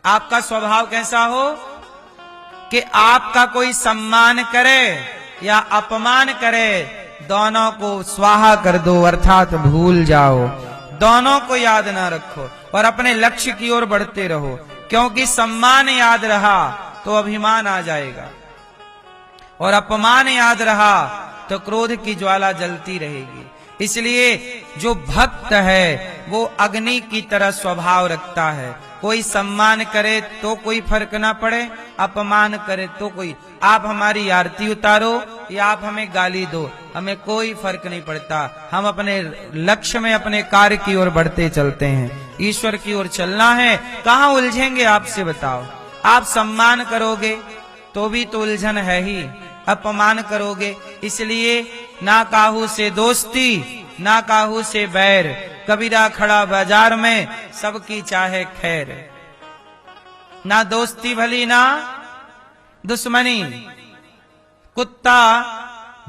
आपका स्वभाव कैसा हो कि आपका कोई सम्मान करे या अपमान करे, दोनों को स्वाहा कर दो, अर्थात भूल जाओ, दोनों को याद ना रखो और अपने लक्ष्य की ओर बढ़ते रहो। क्योंकि सम्मान याद रहा तो अभिमान आ जाएगा और अपमान याद रहा तो क्रोध की ज्वाला जलती रहेगी। इसलिए जो भक्त है वो अग्नि की तरह स्वभाव रखता है। कोई सम्मान करे तो कोई फर्क ना पड़े, अपमान करे तो कोई, आप हमारी आरती उतारो या आप हमें गाली दो, हमें कोई फर्क नहीं पड़ता। हम अपने लक्ष्य में अपने कार्य की ओर बढ़ते चलते हैं, ईश्वर की ओर चलना है। कहाँ उलझेंगे आपसे बताओ? आप सम्मान करोगे तो भी तो उलझन है ही, अपमान करोगे। इसलिए ना काहू से दोस्ती ना काहू से बैर, कबीरा खड़ा बाजार में सबकी चाहे खैर। ना दोस्ती भली ना दुश्मनी। कुत्ता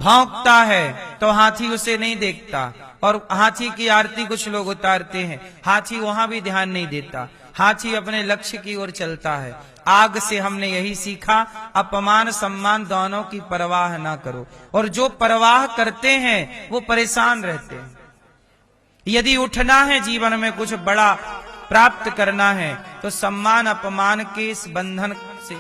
भौंकता है तो हाथी उसे नहीं देखता, और हाथी की आरती कुछ लोग उतारते हैं, हाथी वहां भी ध्यान नहीं देता, हाथी अपने लक्ष्य की ओर चलता है। आग से हमने यही सीखा, अपमान सम्मान दोनों की परवाह ना करो। और जो परवाह करते हैं वो परेशान रहते हैं। यदि उठना है जीवन में, कुछ बड़ा प्राप्त करना है, तो सम्मान अपमान के इस बंधन से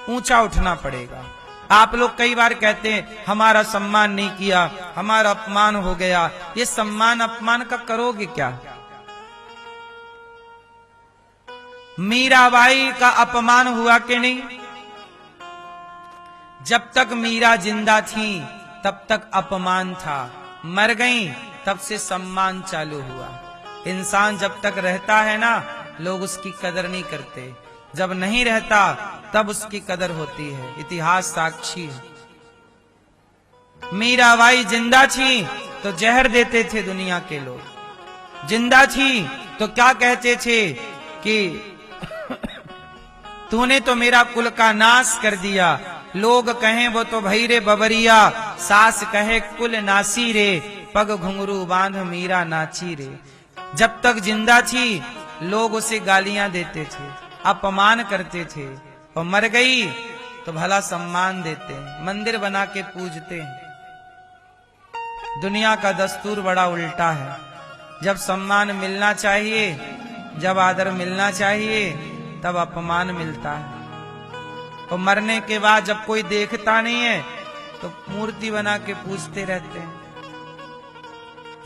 ऊंचा उठना पड़ेगा। आप लोग कई बार कहते हैं हमारा सम्मान नहीं किया, हमारा अपमान हो गया। ये सम्मान अपमान का करोगे क्या? मीराबाई का अपमान हुआ कि नहीं? जब तक मीरा जिंदा थी तब तक अपमान था, मर गई तब से सम्मान चालू हुआ। इंसान जब तक रहता है ना, लोग उसकी कदर नहीं करते, जब नहीं रहता तब उसकी कदर होती है। इतिहास साक्षी है। मीराबाई जिंदा थी तो जहर देते थे दुनिया के लोग, जिंदा थी तो क्या कहते थे कि तूने तो मेरा कुल का नाश कर दिया। लोग कहें वो तो भई रे बबरिया, सास कहे कुल नासी रे, पग घुंघरू बांध मीरा नाची रे। जब तक जिंदा थी लोग उसे गालियां देते थे, अपमान करते थे, और मर गई तो भला सम्मान देते हैं, मंदिर बना के पूजते हैं। दुनिया का दस्तूर बड़ा उल्टा है। जब सम्मान मिलना चाहिए, जब आदर मिलना चाहिए, तब अपमान मिलता है। और मरने के बाद जब कोई देखता नहीं है तो मूर्ति बना के पूजते रहते हैं।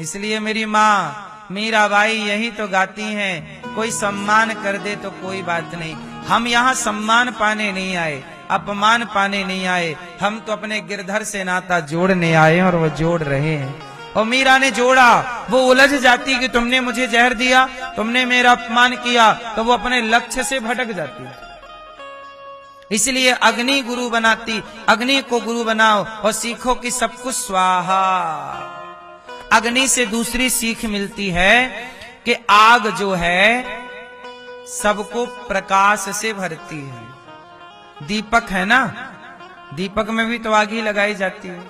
इसलिए मेरी माँ मीराबाई यही तो गाती हैं, कोई सम्मान कर दे तो कोई बात नहीं। हम यहाँ सम्मान पाने नहीं आए, अपमान पाने नहीं आए, हम तो अपने गिरधर से नाता जोड़ने आए और वो जोड़ रहे हैं। और मीरा ने जोड़ा, वो उलझ जाती कि तुमने मुझे जहर दिया, तुमने मेरा अपमान किया, तो वो अपने लक्ष्य से भटक जाती। इसलिए अग्नि गुरु बनाती, अग्नि को गुरु बनाओ और सीखो कि सब कुछ स्वाहा। अग्नि से दूसरी सीख मिलती है कि आग जो है सबको प्रकाश से भरती है। दीपक है ना, दीपक में भी तो आग ही लगाई जाती है,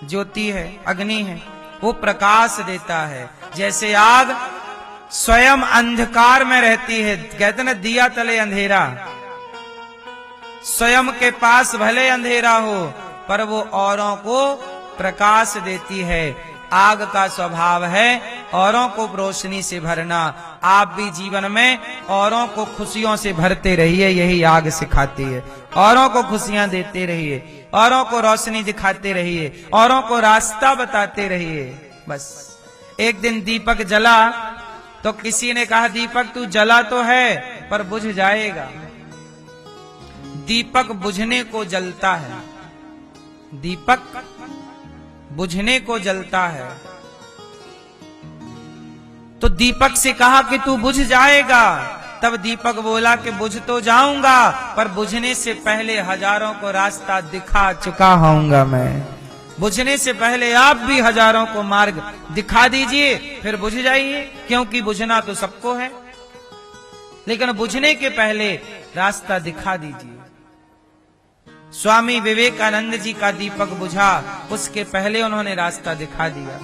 ज्योति है, अग्नि है, वो प्रकाश देता है। जैसे आग स्वयं अंधकार में रहती है, कहते ना दिया तले अंधेरा, स्वयं के पास भले अंधेरा हो पर वो औरों को प्रकाश देती है। आग का स्वभाव है औरों को रोशनी से भरना। आप भी जीवन में औरों को खुशियों से भरते रहिए, यही आग सिखाती है। औरों को खुशियां देते रहिए, औरों को रोशनी दिखाते रहिए, औरों को रास्ता बताते रहिए। बस एक दिन दीपक जला तो किसी ने कहा दीपक तू जला तो है पर बुझ जाएगा। दीपक बुझने को जलता है, दीपक बुझने को जलता है। तो दीपक से कहा कि तू बुझ जाएगा, तब दीपक बोला कि बुझ तो जाऊंगा पर बुझने से पहले हजारों को रास्ता दिखा चुका होऊंगा। मैं बुझने से पहले आप भी हजारों को मार्ग दिखा दीजिए, फिर बुझ जाइए, क्योंकि बुझना तो सबको है, लेकिन बुझने के पहले रास्ता दिखा दीजिए। स्वामी विवेकानंद जी का दीपक बुझा, उसके पहले उन्होंने रास्ता दिखा दिया।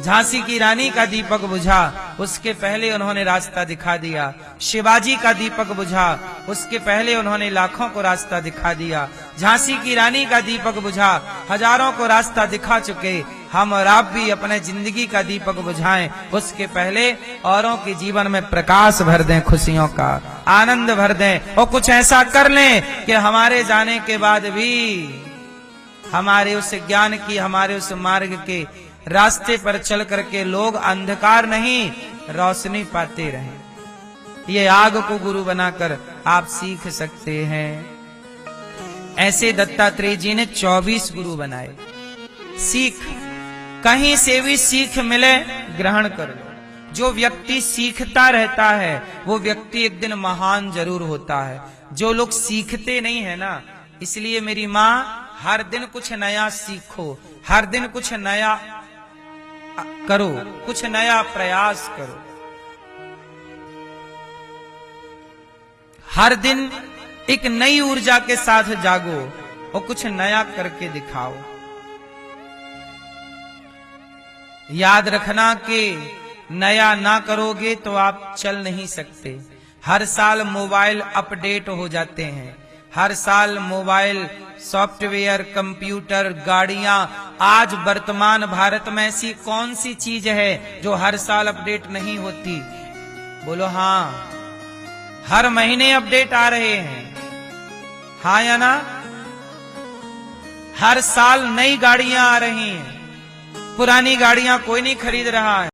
झांसी की रानी का दीपक बुझा, उसके पहले उन्होंने रास्ता दिखा दिया। शिवाजी का दीपक बुझा, उसके पहले उन्होंने लाखों को रास्ता दिखा दिया। झांसी की रानी का दीपक बुझा, हजारों को रास्ता दिखा चुके। हम और आप भी अपने जिंदगी का दीपक बुझाएं, उसके पहले औरों के जीवन में प्रकाश भर दें, खुशियों का आनंद भर दें, और कुछ ऐसा कर लें कि हमारे जाने के बाद भी हमारे उस ज्ञान की, हमारे उस मार्ग के रास्ते पर चल करके लोग अंधकार नहीं रोशनी पाते रहें। ये आग को गुरु बनाकर आप सीख सकते हैं। ऐसे दत्तात्रेय जी ने 24 गुरु बनाए। सीख, कहीं से भी सीख मिले ग्रहण कर लो। जो व्यक्ति सीखता रहता है वो व्यक्ति एक दिन महान जरूर होता है। जो लोग सीखते नहीं है ना, इसलिए मेरी माँ, हर दिन कुछ नया सीखो, हर दिन कुछ नया करो, कुछ नया प्रयास करो। हर दिन एक नई ऊर्जा के साथ जागो और कुछ नया करके दिखाओ। याद रखना कि नया ना करोगे तो आप चल नहीं सकते। हर साल मोबाइल अपडेट हो जाते हैं, हर साल मोबाइल, सॉफ्टवेयर, कंप्यूटर, गाड़ियां। आज वर्तमान भारत में ऐसी कौन सी चीज है जो हर साल अपडेट नहीं होती? बोलो हाँ। हर महीने अपडेट आ रहे हैं, हाँ या ना? हर साल नई गाड़ियां आ रही हैं, पुरानी गाड़ियां कोई नहीं खरीद रहा है।